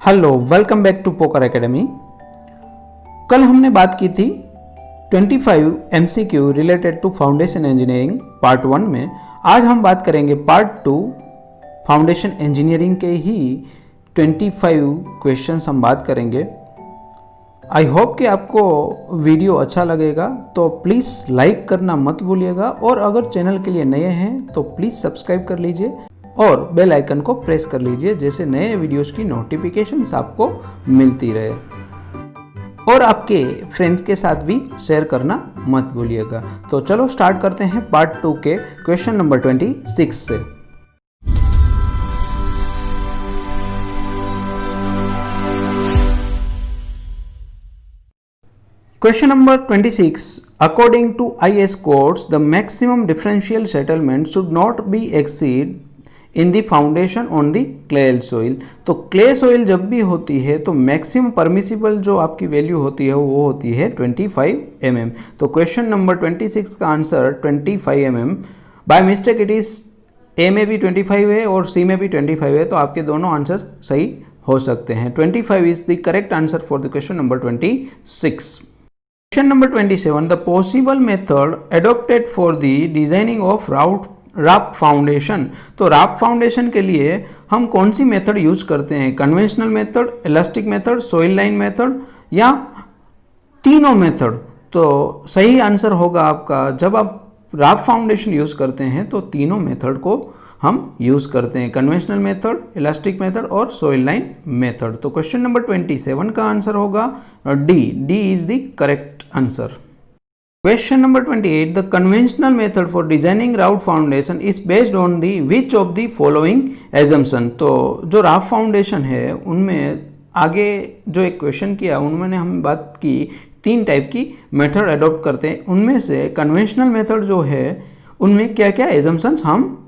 Hello, welcome back to poker academy. कल हमने बात की थी 25 MCQ related to foundation engineering part 1 में। आज हम बात करेंगे पार्ट 2 फाउंडेशन इंजीनियरिंग के ही 25 क्वेश्चंस हम बात करेंगे। आई होप कि आपको वीडियो अच्छा लगेगा, तो प्लीज़ लाइक करना मत भूलिएगा और अगर चैनल के लिए नए हैं तो प्लीज़ सब्सक्राइब कर लीजिए और बेल आइकन को प्रेस कर लीजिए, जैसे नए वीडियोस की नोटिफिकेशंस आपको मिलती रहे। और आपके फ्रेंड्स के साथ भी शेयर करना मत भूलिएगा। तो चलो स्टार्ट करते हैं पार्ट 2 के क्वेश्चन नंबर 26 से। Question number 26. According to IS codes, the maximum differential settlement should not be exceed in the foundation on the clay soil. तो clay soil जब भी होती है तो maximum permissible जो आपकी वैल्यू होती है वो होती है 25 mm। तो क्वेश्चन नंबर 26 का answer 25 mm। By mistake it is a में भी 25 है और सी में भी 25 है, तो आपके दोनों आंसर सही हो सकते हैं। 25 is the correct answer for the question number 26। Question number 27. The possible method adopted for the designing of raft foundation. तो raft foundation के लिए हम कौन सी मेथड यूज करते हैं? Conventional method, elastic method, soil line method या तीनों method? तो सही आंसर होगा आपका, जब आप राफ्ट फाउंडेशन यूज करते हैं तो तीनों मेथड को हम यूज करते हैं, कन्वेंशनल मेथड, इलास्टिक मेथड और सोइल लाइन मेथड। तो क्वेश्चन नंबर 27 का आंसर होगा D. D is the correct answer. Question number 28. The conventional method for designing raft foundation is based on the which of the following assumption. तो जो raft foundation है उनमें आगे जो एक क्वेश्चन किया उनमें हम बात की 3 टाइप की मेथड अडॉप्ट करते हैं। उनमें से कन्वेंशनल मेथड जो है उनमें क्या क्या एजम्पशंस हम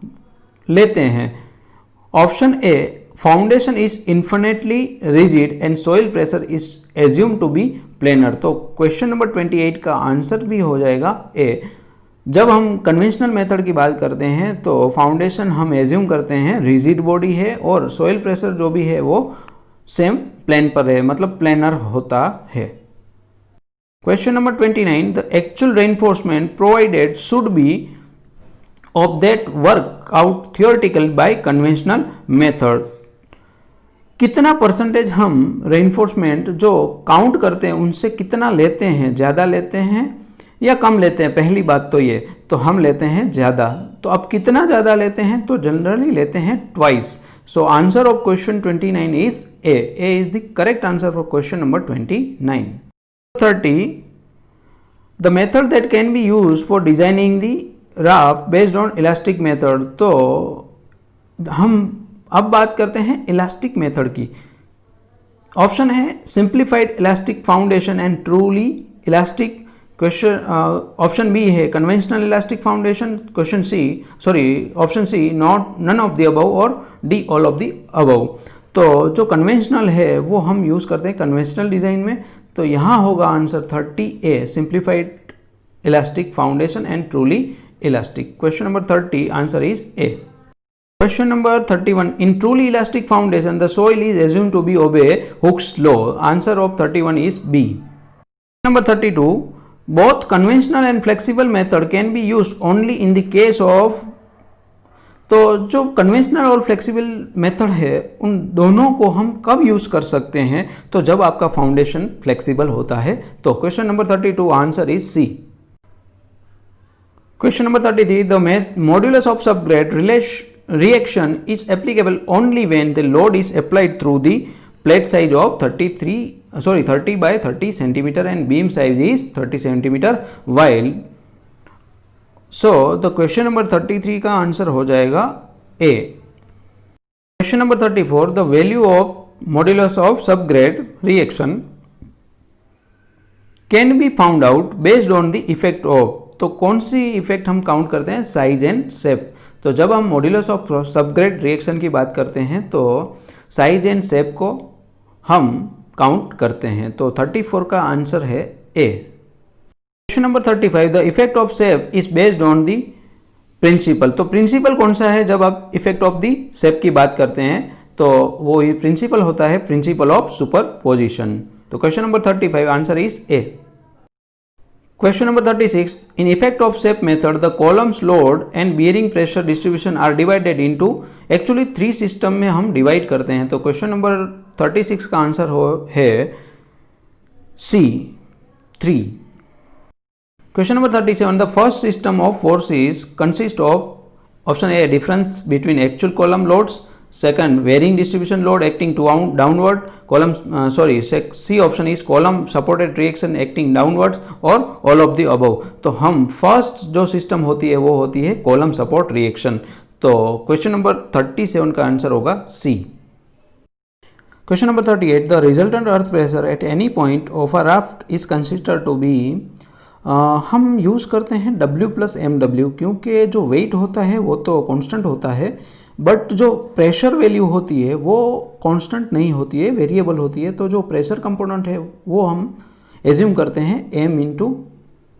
लेते हैं? Option A, foundation is infinitely rigid and soil pressure is assume to be planar. तो क्वेश्चन नंबर 28 का आंसर भी हो जाएगा ए। जब हम कन्वेंशनल मेथड की बात करते हैं तो फाउंडेशन हम एज्यूम करते हैं रिजिड बॉडी है और सॉइल प्रेशर जो भी है वो सेम प्लेन पर है, मतलब प्लेनर होता है। Question number 29. The actual reinforcement provided should be of that work out theoretical by conventional method. कितना परसेंटेज हम रेनफोर्समेंट जो काउंट करते हैं उनसे कितना लेते हैं? ज़्यादा लेते हैं या कम लेते हैं? पहली बात तो ये, तो हम लेते हैं ज़्यादा। तो अब कितना ज़्यादा लेते हैं? तो जनरली लेते हैं twice. So answer of question 29 is A. A is the correct answer for question number 29। 30. The method that can be use for designing the raft based on elastic method. तो हम अब बात करते हैं इलास्टिक मेथड की। Option है simplified elastic foundation and truly elastic. Question option B है conventional elastic foundation. Option C none of the above और D all of the above. तो जो कन्वेंशनल है वो हम यूज करते हैं कन्वेंशनल डिजाइन में। तो यहाँ होगा answer 30A, simplified elastic foundation and truly elastic. Question number 30, answer is A. Question number 31. In truly elastic foundation, the soil is assumed to be obey Hooke's law. Answer of 31 is B. Number 32. Both conventional and flexible method can be used only in the case of. तो जो conventional और flexible method है उन दोनों को हम कब use कर सकते हैं? तो जब आपका फाउंडेशन फ्लेक्सिबल होता है। तो question number 32 answer is C. Question number 33. The modulus of subgrade reaction is applicable only when the load is applied through the plate size of 30 by 30 centimeter and beam size is 30 centimeter while. So the question number 33 का answer हो जाएगा A. Question number 34. The value of modulus of subgrade reaction can be found out based on the effect of. तो कौन C effect हम count करते हैं? Size and shape. तो जब हम मॉड्यूलस ऑफ सबग्रेड रिएक्शन की बात करते हैं तो साइज एंड शेप को हम काउंट करते हैं। तो 34 का आंसर है A. Question number 35. The effect of shape is based on the principle. तो प्रिंसिपल कौन सा है जब आप इफेक्ट ऑफ द शेप की बात करते हैं? तो वो ये प्रिंसिपल होता है प्रिंसिपल ऑफ सुपरपोजिशन। तो question number 35 answer is A. Question number 36. In effect of SAP method, the columns load and bearing pressure distribution are divided into actually 3 system में हम डिवाइड करते हैं। तो क्वेश्चन नंबर 36 का answer है सी 3। Question number 37. The first system of forces consist of option A difference between actual column loads, second varying distribution load acting downward, C option is column supported reaction acting downwards और all of the above। तो हम first जो system होती है वो होती है column support reaction. तो क्वेश्चन नंबर 37 का आंसर होगा C. Question number 38. The resultant earth pressure at any point of a raft is considered to be, हम यूज़ करते हैं W प्लस MW क्योंकि जो वेट होता है वो तो कांस्टेंट होता है, बट जो प्रेशर वैल्यू होती है वो कांस्टेंट नहीं होती है, वेरिएबल होती है। तो जो प्रेशर कंपोनेंट है वो हम एज्यूम करते हैं M इंटू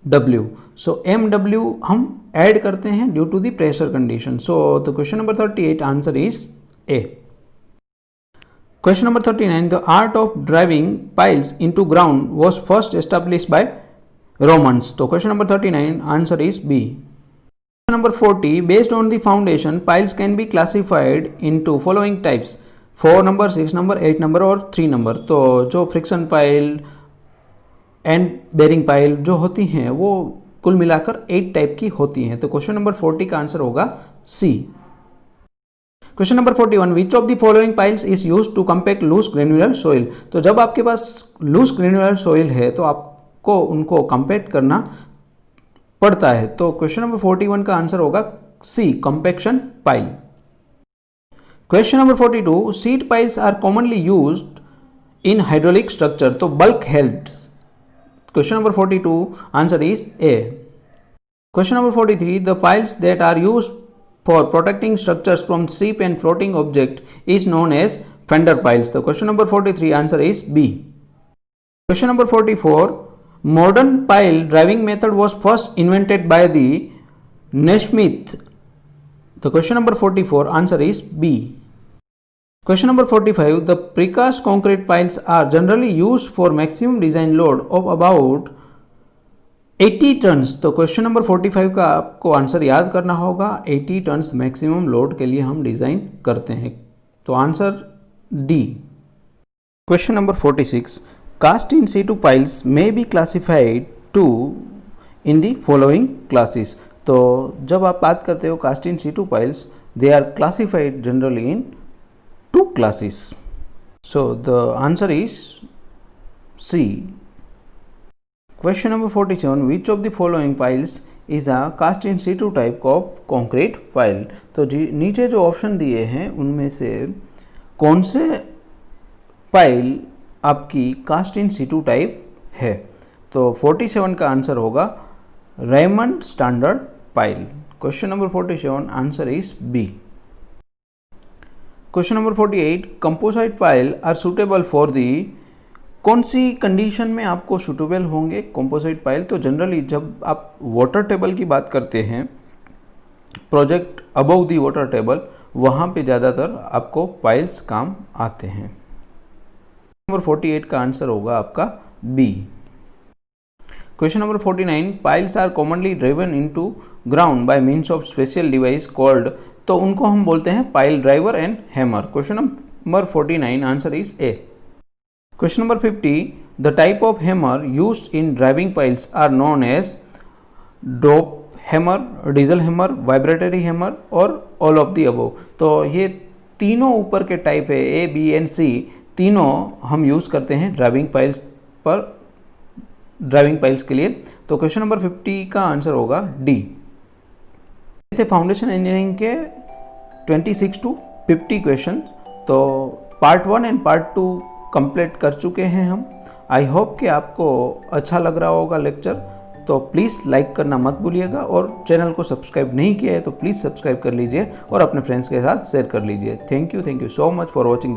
W। सो MW हम ऐड करते हैं due to the pressure condition. So the question number 38 answer is A. Question number 39. The art of driving piles into ground was first established by Romans. तो question number 39 answer is B. Number 40. Based on the foundation, piles can be classified into following types: 4 number, 6 number, 8 number और 3 number। तो जो friction pile and bearing pile जो होती हैं वो कुल मिलाकर 8 टाइप की होती हैं। तो क्वेश्चन नंबर 40 का आंसर होगा C. Question number 41. Which of the following piles is used to compact loose granular soil. तो जब आपके पास लूज ग्रेन्युलर सोइल है तो आपको उनको कंपैक्ट करना पड़ता है। तो क्वेश्चन नंबर 41 का आंसर होगा C compaction pile. Question number 42. Sheet piles are commonly used in hydraulic structure. तो bulkhead. Question number 42 answer is A. Question number 43. The piles that are used for protecting structures from slip and floating object is known as fender piles. तो question number 43 answer is B. Question number 44. Modern pile driving method was first invented by the Naismith. The question number 44 answer is B. Question number 45. The precast concrete piles are generally used for maximum design load of about 80 tons। तो question number 45 का आपको answer याद करना होगा। 80 turns maximum load के लिए हम design करते हैं। तो answer D. Question number 46. Cast in situ piles may be classified to in the following classes। तो जब आप बात करते हो cast in situ piles, they are classified generally in 2 classes। So the answer is C। Question number 47. Which of the following piles is a cast in situ type of concrete pile। तो नीचे जो option दिए हैं उनमें से कौन से pile आपकी कास्ट इन सिटू टाइप है। तो 47 का आंसर होगा Raymond standard pile. Question number 47 answer is B. Question number 48. Composite pile are suitable for the, कौन सी कंडीशन में आपको सुटेबल होंगे कंपोजिट पाइल। तो जनरली जब आप वाटर टेबल की बात करते हैं, project above the water table, वहाँ पे ज़्यादातर आपको पाइल्स काम आते हैं। नंबर 48 का आंसर होगा आपका B. Question number 49. Piles are commonly driven into ground by means of special device called. तो उनको हम बोलते हैं pile driver and hammer. Question number 49 answer is A. Question number 50. The type of hammer used in driving piles are known as drop hammer, diesel hammer, vibratory hammer और all of the above. तो ये तीनों ऊपर के type है, ए, B and सी, तीनों हम use करते हैं ड्राइविंग पाइल्स के लिए। तो क्वेश्चन नंबर 50 का आंसर होगा डी। थे फाउंडेशन इंजीनियरिंग के 26 to 50 क्वेश्चन। तो पार्ट 1 एंड पार्ट 2 कंप्लीट कर चुके हैं हम। आई होप कि आपको अच्छा लग रहा होगा लेक्चर। तो प्लीज़ लाइक करना मत भूलिएगा और चैनल को सब्सक्राइब नहीं किया है तो प्लीज़ सब्सक्राइब कर लीजिए और अपने फ्रेंड्स के साथ शेयर कर लीजिए। Thank you so much for watching.